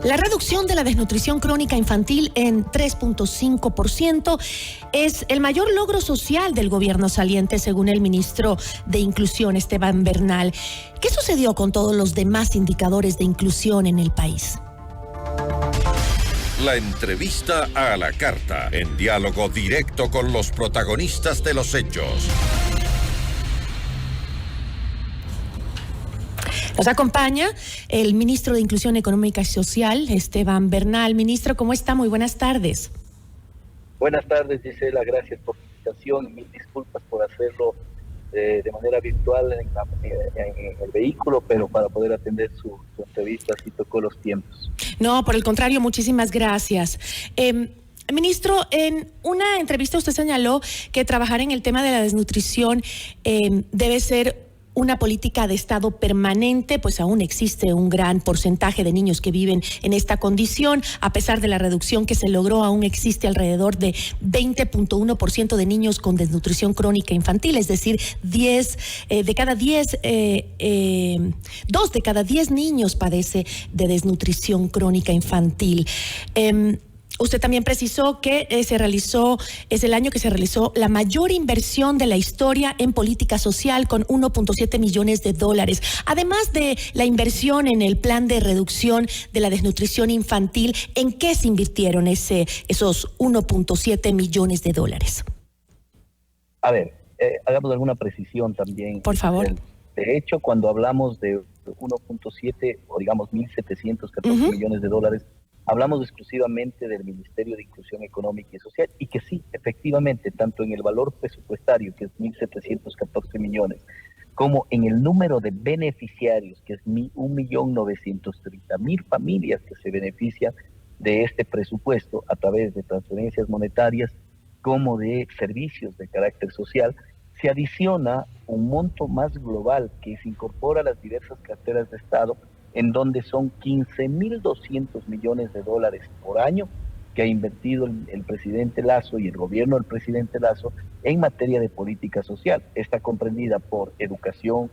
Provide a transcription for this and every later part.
La reducción de la desnutrición crónica infantil en 3.5% es el mayor logro social del gobierno saliente, según el ministro de Inclusión, Esteban Bernal. ¿Qué sucedió con todos los demás indicadores de inclusión en el país? La entrevista a la carta, en diálogo directo con los protagonistas de los hechos. Nos acompaña el ministro de Inclusión Económica y Social, Esteban Bernal. Ministro, ¿cómo está? Muy buenas tardes. Buenas tardes, Gisela. Gracias por la invitación y mil disculpas por hacerlo de manera virtual en el vehículo, pero para poder atender su entrevista sí tocó los tiempos. No, por el contrario, muchísimas gracias. Ministro, en una entrevista usted señaló que trabajar en el tema de la desnutrición debe ser una política de Estado permanente, pues aún existe un gran porcentaje de niños que viven en esta condición. A pesar de la reducción que se logró, aún existe alrededor de 20.1% de niños con desnutrición crónica infantil, es decir, 2 de cada 10 niños padece de desnutrición crónica infantil. Usted también precisó que es el año que se realizó la mayor inversión de la historia en política social, con 1.7 millones de dólares. Además de la inversión en el plan de reducción de la desnutrición infantil, ¿en qué se invirtieron esos 1.7 millones de dólares? A ver, hagamos alguna precisión también. Por favor. De hecho, cuando hablamos de 1.7 o digamos 1.714 millones de dólares, hablamos exclusivamente del Ministerio de Inclusión Económica y Social, y que sí, efectivamente, tanto en el valor presupuestario, que es 1.714 millones, como en el número de beneficiarios, que es 1.930.000 familias que se benefician de este presupuesto a través de transferencias monetarias como de servicios de carácter social, se adiciona un monto más global que se incorpora a las diversas carteras de Estado, en donde son 15.200 millones de dólares por año que ha invertido el presidente Lasso y el gobierno del presidente Lasso en materia de política social. Está comprendida por educación,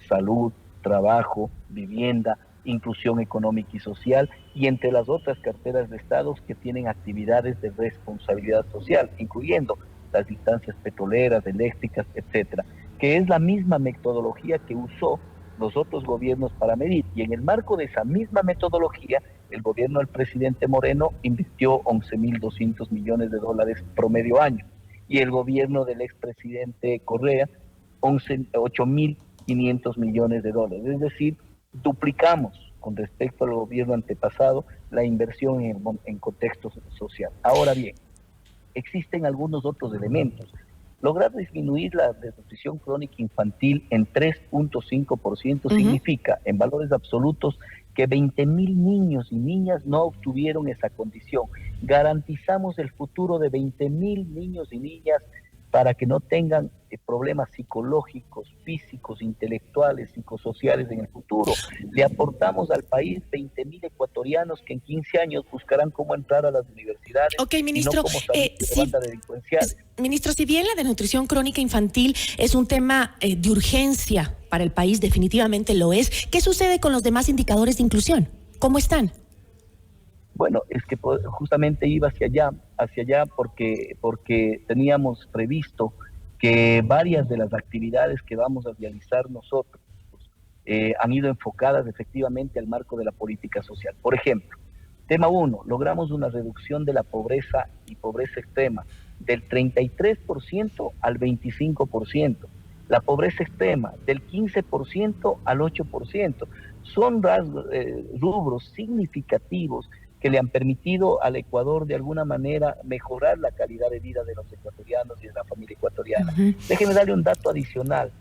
salud, trabajo, vivienda, inclusión económica y social, y entre las otras carteras de Estado que tienen actividades de responsabilidad social, incluyendo las instancias petroleras, eléctricas, etcétera, que es la misma metodología que usó los otros gobiernos para medir, y en el marco de esa misma metodología, el gobierno del presidente Moreno invirtió 11.200 millones de dólares promedio año, y el gobierno del expresidente Correa 8.500 millones de dólares, es decir, duplicamos con respecto al gobierno antepasado la inversión en contexto social. Ahora bien, existen algunos otros elementos. Lograr disminuir la desnutrición crónica infantil en 3.5% significa, en valores absolutos, que 20.000 niños y niñas no obtuvieron esa condición. Garantizamos el futuro de 20.000 niños y niñas para que no tengan problemas psicológicos, físicos, intelectuales, psicosociales en el futuro. Le aportamos al país 20.000 ecuatorianos que en 15 años buscarán cómo entrar a las universidades. Ok, ministro, y no cómo salir de banda delincuencial. Ministro, si bien la desnutrición crónica infantil es un tema de urgencia para el país, definitivamente lo es, ¿qué sucede con los demás indicadores de inclusión? ¿Cómo están? Bueno, es que justamente iba hacia allá porque teníamos previsto que varias de las actividades que vamos a realizar nosotros han ido enfocadas efectivamente al marco de la política social. Por ejemplo, tema 1, logramos una reducción de la pobreza y pobreza extrema del 33% al 25%. La pobreza extrema del 15% al 8%. Son rubros significativos que le han permitido al Ecuador de alguna manera mejorar la calidad de vida de los ecuatorianos y de la familia ecuatoriana. Déjeme darle un dato adicional.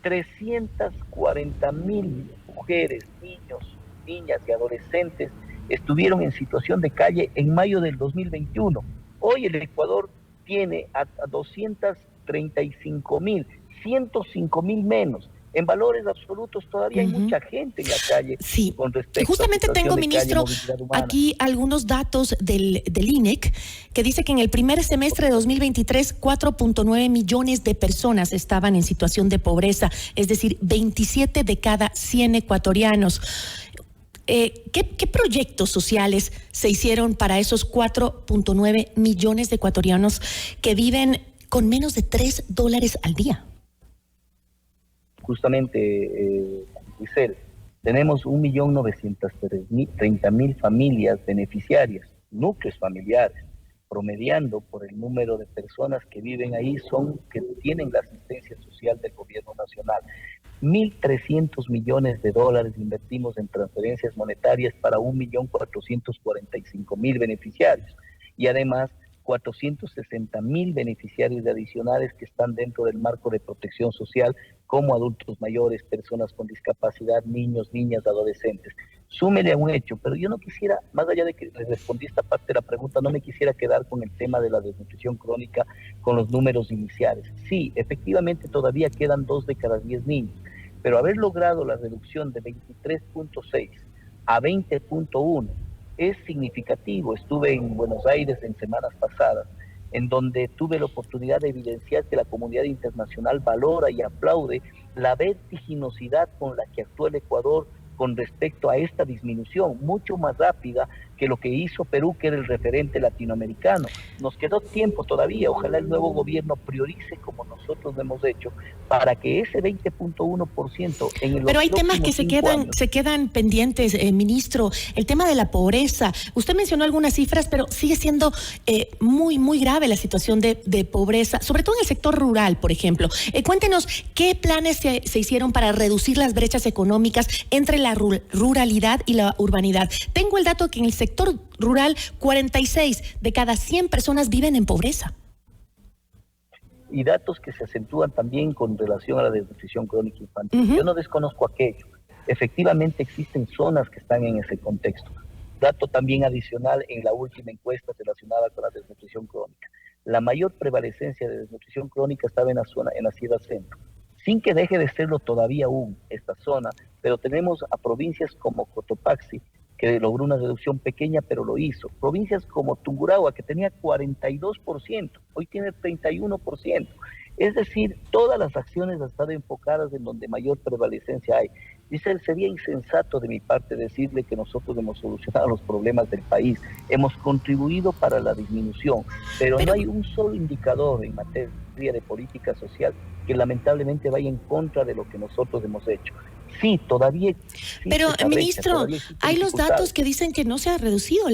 340.000 mujeres, niños, niñas y adolescentes estuvieron en situación de calle en mayo del 2021. Hoy el Ecuador tiene a 235.000, 105.000 menos. En valores absolutos todavía hay mucha gente en la calle. Sí, con respecto justamente tengo, ministro, aquí algunos datos del INEC que dice que en el primer semestre de 2023 4.9 millones de personas estaban en situación de pobreza, es decir, 27 de cada 100 ecuatorianos. ¿qué proyectos sociales se hicieron para esos 4.9 millones de ecuatorianos que viven con menos de $3 al día? Justamente, Giselle, tenemos 1.930.000 familias beneficiarias, núcleos familiares, promediando por el número de personas que viven ahí, que tienen la asistencia social del gobierno nacional. 1.300 millones de dólares invertimos en transferencias monetarias para 1.445.000 beneficiarios. Y además, 460.000 beneficiarios adicionales que están dentro del marco de protección social, como adultos mayores, personas con discapacidad, niños, niñas, adolescentes. Súmele a un hecho, pero yo no quisiera, más allá de que les respondí esta parte de la pregunta, no me quisiera quedar con el tema de la desnutrición crónica, con los números iniciales. Sí, efectivamente todavía quedan 2 de cada 10 niños, pero haber logrado la reducción de 23.6 a 20.1 es significativo. Estuve en Buenos Aires en semanas pasadas, en donde tuve la oportunidad de evidenciar que la comunidad internacional valora y aplaude la vertiginosidad con la que actuó el Ecuador con respecto a esta disminución, mucho más rápida que lo que hizo Perú, que era el referente latinoamericano. Nos quedó tiempo todavía, ojalá el nuevo gobierno priorice como nosotros lo hemos hecho, para que ese 20.1% en el Pero hay temas que se quedan pendientes, ministro. El tema de la pobreza. Usted mencionó algunas cifras, pero sigue siendo muy, muy grave la situación de pobreza, sobre todo en el sector rural, por ejemplo. Cuéntenos qué planes se hicieron para reducir las brechas económicas entre la ruralidad y la urbanidad. Tengo el dato que en el sector rural 46 de cada 100 personas viven en pobreza. Y datos que se acentúan también con relación a la desnutrición crónica infantil. Yo no desconozco aquello. Efectivamente existen zonas que están en ese contexto. Dato también adicional en la última encuesta relacionada con la desnutrición crónica. La mayor prevalecencia de desnutrición crónica estaba en la Sierra Centro, sin que deje de serlo todavía aún esta zona, pero tenemos a provincias como Cotopaxi, que logró una reducción pequeña, pero lo hizo. Provincias como Tungurahua, que tenía 42%, hoy tiene 31%. Es decir, todas las acciones han estado enfocadas en donde mayor prevalecencia hay. Dice, sería insensato de mi parte decirle que nosotros hemos solucionado los problemas del país, hemos contribuido para la disminución, pero no hay un solo indicador en materia de política social que lamentablemente vaya en contra de lo que nosotros hemos hecho. Sí, todavía existe. Pero, ministro, hay los datos que dicen que no se ha reducido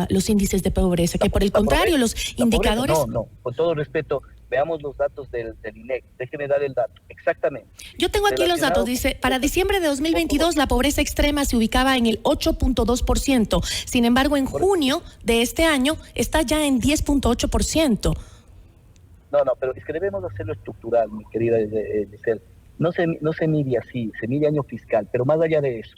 los índices de pobreza, que por el contrario, los indicadores... No, con todo respeto, veamos los datos del INEC. Déjeme dar el dato, exactamente. Yo tengo aquí los datos, dice, para diciembre de 2022 la pobreza extrema se ubicaba en el 8.2%, sin embargo en junio de este año está ya en 10.8%. No, pero es que debemos hacerlo estructural, mi querida Giselle. No se mide así, se mide año fiscal, pero más allá de eso,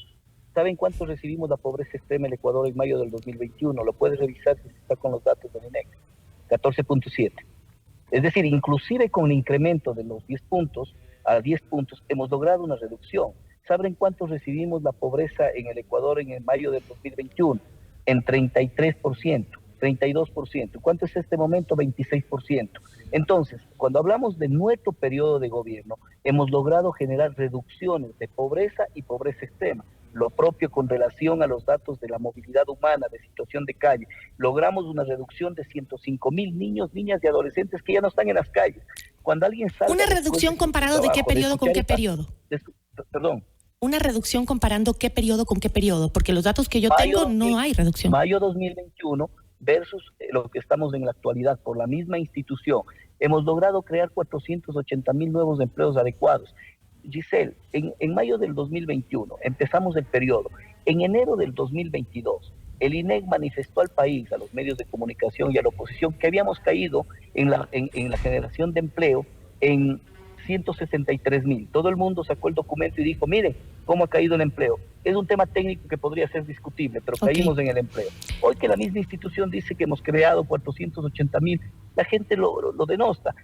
¿saben cuánto recibimos la pobreza extrema en el Ecuador en mayo del 2021? Lo puedes revisar si está con los datos del INEC, 14.7. Es decir, inclusive con el incremento de los 10 puntos a 10 puntos, hemos logrado una reducción. ¿Saben cuánto recibimos la pobreza en el Ecuador en el mayo del 2021? En 33%. 32%. ¿Cuánto es este momento? 26%. Entonces, cuando hablamos de nuestro periodo de gobierno, hemos logrado generar reducciones de pobreza y pobreza extrema. Lo propio con relación a los datos de la movilidad humana, de situación de calle. Logramos una reducción de 105.000 niños, niñas y adolescentes que ya no están en las calles. Cuando alguien sale... ¿Una reducción comparado de qué periodo con qué periodo? Perdón. Una reducción comparando qué periodo con qué periodo, porque los datos que yo tengo no hay reducción. Mayo 2021 versus lo que estamos en la actualidad, por la misma institución, hemos logrado crear 480.000 nuevos empleos adecuados. Giselle, en mayo del 2021 empezamos el periodo. En enero del 2022, el INEC manifestó al país, a los medios de comunicación y a la oposición, que habíamos caído en la generación de empleo en 163.000. Todo el mundo sacó el documento y dijo, miren cómo ha caído el empleo. Es un tema técnico que podría ser discutible, pero caímos en el empleo. Hoy que la misma institución dice que hemos creado 480.000, la gente lo denosta.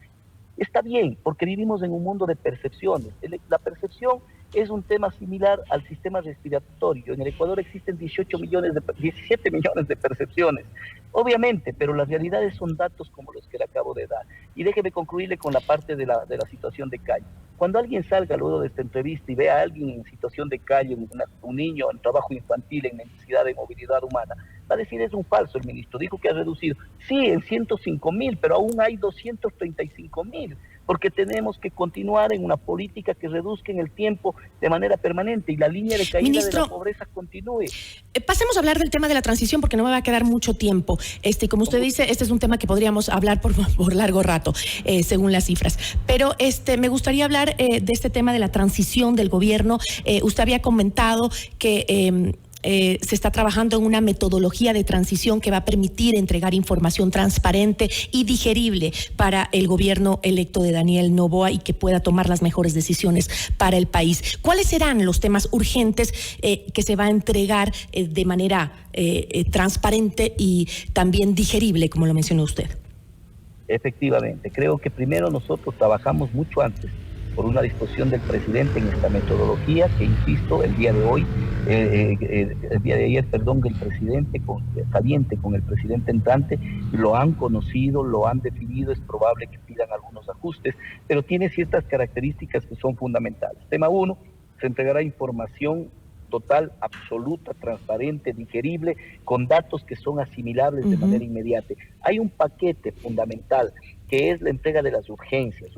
Está bien, porque vivimos en un mundo de percepciones. La percepción es un tema similar al sistema respiratorio. En el Ecuador existen 17 millones de percepciones, obviamente, pero las realidades son datos como los que le acabo de dar. Y déjeme concluirle con la parte de la situación de calle. Cuando alguien salga luego de esta entrevista y vea a alguien en situación de calle, un niño en trabajo infantil, en necesidad de movilidad humana, va a decir, es un falso el ministro, dijo que ha reducido. Sí, en 105.000, pero aún hay 235.000, porque tenemos que continuar en una política que reduzca en el tiempo de manera permanente y la línea de caída Ministro, de la pobreza continúe. Pasemos a hablar del tema de la transición, porque no me va a quedar mucho tiempo. Como usted dice, este es un tema que podríamos hablar por largo rato, según las cifras. Pero me gustaría hablar de este tema de la transición del gobierno. Usted había comentado que se está trabajando en una metodología de transición que va a permitir entregar información transparente y digerible para el gobierno electo de Daniel Noboa y que pueda tomar las mejores decisiones para el país. ¿Cuáles serán los temas urgentes que se va a entregar de manera transparente y también digerible, como lo mencionó usted? Efectivamente, creo que primero nosotros trabajamos mucho antes por una disposición del presidente en esta metodología que, insisto, el día de ayer, el presidente saliente con el presidente entrante lo han conocido, lo han definido, es probable que pidan algunos ajustes, pero tiene ciertas características que son fundamentales. Tema 1, se entregará información total, absoluta, transparente, digerible, con datos que son asimilables de manera inmediata. Hay un paquete fundamental que es la entrega de las urgencias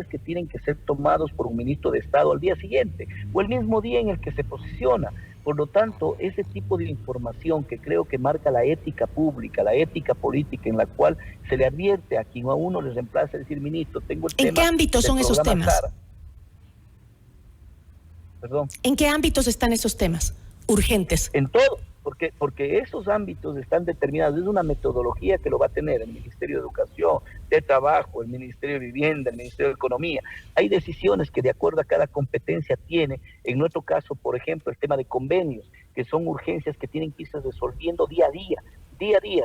que tienen que ser tomados por un ministro de Estado al día siguiente o el mismo día en el que se posiciona. Por lo tanto, ese tipo de información que creo que marca la ética pública, la ética política, en la cual se le advierte a quien a uno le reemplaza decir, ministro, tengo el tema... ¿En qué ámbitos son esos temas? Perdón. ¿En qué ámbitos están esos temas urgentes? En todo, porque esos ámbitos están determinados. Es una metodología que lo va a tener el Ministerio de Educación, de Trabajo, el Ministerio de Vivienda, el Ministerio de Economía. Hay decisiones que de acuerdo a cada competencia tiene. En nuestro caso, por ejemplo, el tema de convenios, que son urgencias que tienen que irse resolviendo día a día.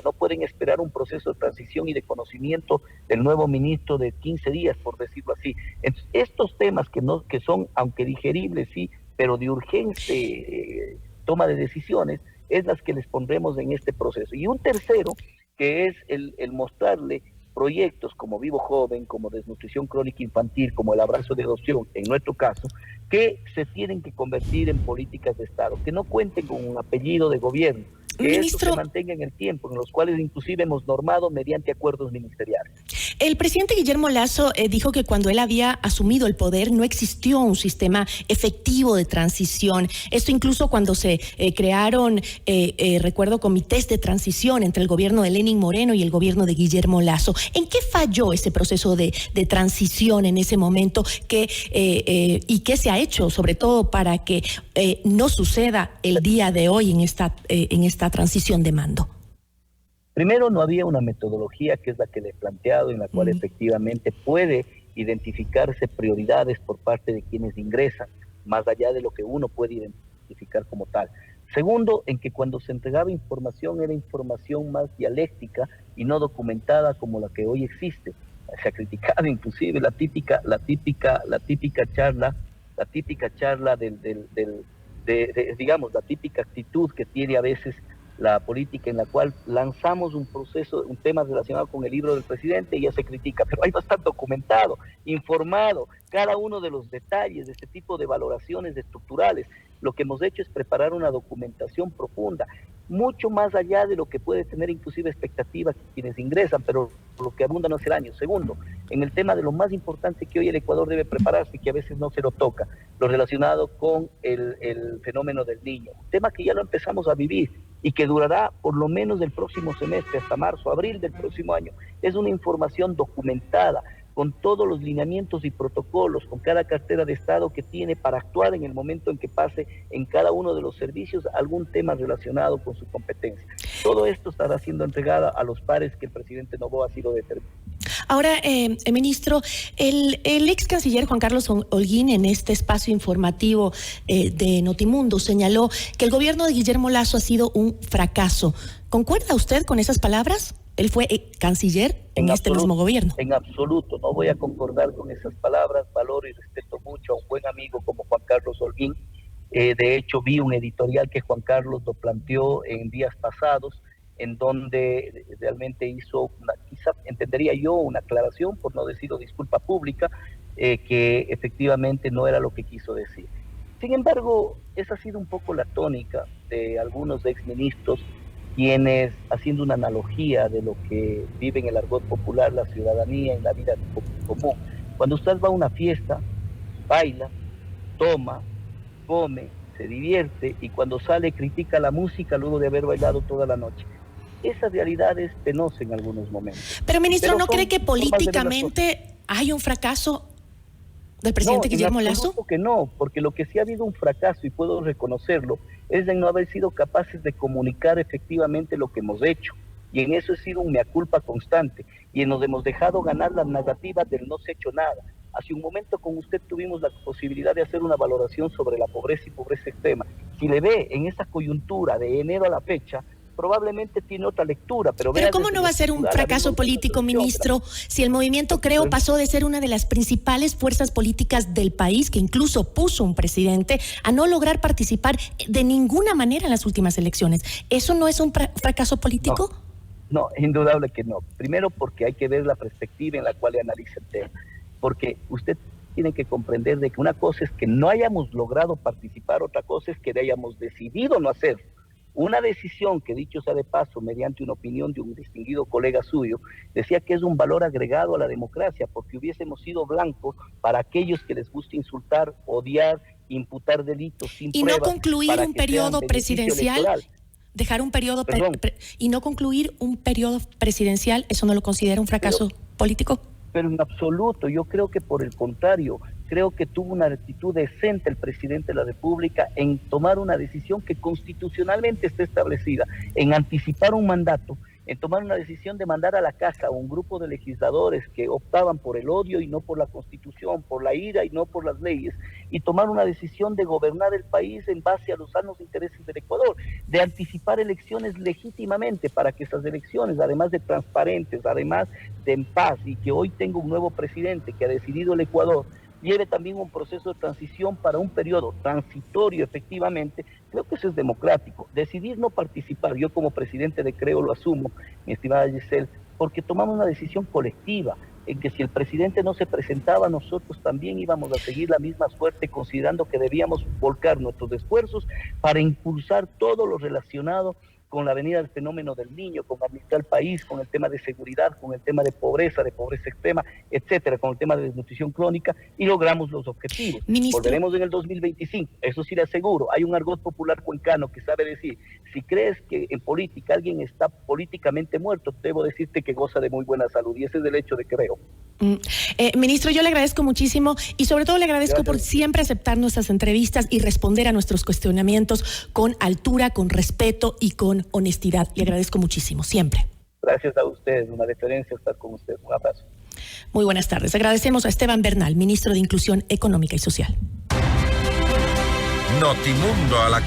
No pueden esperar un proceso de transición y de conocimiento del nuevo ministro de 15 días, por decirlo así. Entonces, estos temas que son, aunque digeribles, sí, pero de urgente toma de decisiones, es las que les pondremos en este proceso. Y un tercero, que es el mostrarle proyectos como Vivo Joven, como Desnutrición Crónica Infantil, como el Abrazo de Adopción, en nuestro caso, que se tienen que convertir en políticas de Estado, que no cuenten con un apellido de gobierno, que Ministro, esto se mantenga en el tiempo, en los cuales inclusive hemos normado mediante acuerdos ministeriales. El presidente Guillermo Lasso dijo que cuando él había asumido el poder no existió un sistema efectivo de transición. Esto incluso cuando se crearon, recuerdo, comités de transición entre el gobierno de Lenín Moreno y el gobierno de Guillermo Lasso. ¿En qué falló ese proceso de transición en ese momento y qué se ha hecho, sobre todo para que no suceda el día de hoy en esta transición de mando? Primero, no había una metodología que es la que le he planteado, en la cual efectivamente puede identificarse prioridades por parte de quienes ingresan, más allá de lo que uno puede identificar como tal. Segundo, en que cuando se entregaba información era información más dialéctica y no documentada como la que hoy existe. Se ha criticado inclusive la típica charla digamos, la típica actitud que tiene a veces la política, en la cual lanzamos un tema relacionado con el libro del presidente y ya se critica, pero ahí va a estar documentado, informado, cada uno de los detalles de este tipo de valoraciones estructurales. Lo que hemos hecho es preparar una documentación profunda, mucho más allá de lo que puede tener inclusive expectativas quienes ingresan, pero lo que abunda no es el año. Segundo, en el tema de lo más importante que hoy el Ecuador debe prepararse y que a veces no se lo toca, lo relacionado con el fenómeno del niño, un tema que ya lo empezamos a vivir y que durará por lo menos del próximo semestre hasta marzo, abril del próximo año. Es una información documentada, con todos los lineamientos y protocolos, con cada cartera de Estado que tiene para actuar en el momento en que pase en cada uno de los servicios algún tema relacionado con su competencia. Todo esto estará siendo entregado a los pares que el presidente Noboa ha sido determinado. Ahora, ministro, el ex canciller Juan Carlos Holguín en este espacio informativo de Notimundo señaló que el gobierno de Guillermo Lasso ha sido un fracaso. ¿Concuerda usted con esas palabras? Él fue canciller en este mismo gobierno. En absoluto, no voy a concordar con esas palabras. Valoro y respeto mucho a un buen amigo como Juan Carlos Holguín. De hecho, vi un editorial que Juan Carlos lo planteó en días pasados, en donde realmente hizo, quizá entendería yo, una aclaración, por no decirlo disculpa pública, que efectivamente no era lo que quiso decir. Sin embargo, esa ha sido un poco la tónica de algunos exministros, quienes, haciendo una analogía de lo que vive en el argot popular la ciudadanía en la vida común, cuando usted va a una fiesta, baila, toma, come, se divierte, y cuando sale critica la música luego de haber bailado toda la noche. Esa realidad es penosa en algunos momentos. Pero, ministro, ¿no cree que políticamente hay un fracaso del presidente Guillermo Lasso? Que no, porque lo que sí ha habido un fracaso, y puedo reconocerlo, es de no haber sido capaces de comunicar efectivamente lo que hemos hecho. Y en eso ha sido un mea culpa constante, y nos hemos dejado ganar las narrativas del no se ha hecho nada. Hace un momento con usted tuvimos la posibilidad de hacer una valoración sobre la pobreza y pobreza extrema. Si le ve en esa coyuntura de enero a la fecha, probablemente tiene otra lectura. Pero ¿cómo no va a ser un fracaso político, ministro, si el movimiento Creo pasó de ser una de las principales fuerzas políticas del país, que incluso puso un presidente, a no lograr participar de ninguna manera en las últimas elecciones? ¿Eso no es un fracaso político? No, indudable que no. Primero porque hay que ver la perspectiva en la cual analiza el tema. Porque usted tiene que comprender de que una cosa es que no hayamos logrado participar, otra cosa es que hayamos decidido no hacerlo. Una decisión que, dicho sea de paso, mediante una opinión de un distinguido colega suyo, decía que es un valor agregado a la democracia, porque hubiésemos sido blancos para aquellos que les gusta insultar, odiar, imputar delitos sin pruebas. Y no concluir un periodo presidencial, dejar un periodo y no concluir un periodo presidencial, ¿eso no lo considera un fracaso político? Pero en absoluto, yo creo que por el contrario, creo que tuvo una actitud decente el presidente de la República en tomar una decisión que constitucionalmente está establecida, en anticipar un mandato, en tomar una decisión de mandar a la casa a un grupo de legisladores que optaban por el odio y no por la Constitución, por la ira y no por las leyes, y tomar una decisión de gobernar el país en base a los sanos intereses del Ecuador, de anticipar elecciones legítimamente para que esas elecciones, además de transparentes, además de en paz, y que hoy tenga un nuevo presidente que ha decidido el Ecuador, lleve también un proceso de transición para un periodo transitorio efectivamente. Creo que eso es democrático. Decidir no participar, yo como presidente de Creo lo asumo, mi estimada Giselle, porque tomamos una decisión colectiva, en que si el presidente no se presentaba, nosotros también íbamos a seguir la misma suerte, considerando que debíamos volcar nuestros esfuerzos para impulsar todo lo relacionado con la venida del fenómeno del niño, con administrar el país, con el tema de seguridad, con el tema de pobreza extrema, etcétera, con el tema de desnutrición crónica, y logramos los objetivos. Ministro, volveremos en el 2025, eso sí le aseguro. Hay un argot popular cuencano que sabe decir, si crees que en política alguien está políticamente muerto, debo decirte que goza de muy buena salud, y ese es el hecho de Creo. Ministro, yo le agradezco muchísimo, y sobre todo le agradezco por siempre aceptar nuestras entrevistas y responder a nuestros cuestionamientos con altura, con respeto y con honestidad. Le agradezco muchísimo, siempre. Gracias a ustedes, una deferencia estar con ustedes. Un abrazo. Muy buenas tardes. Agradecemos a Esteban Bernal, ministro de Inclusión Económica y Social. Notimundo a la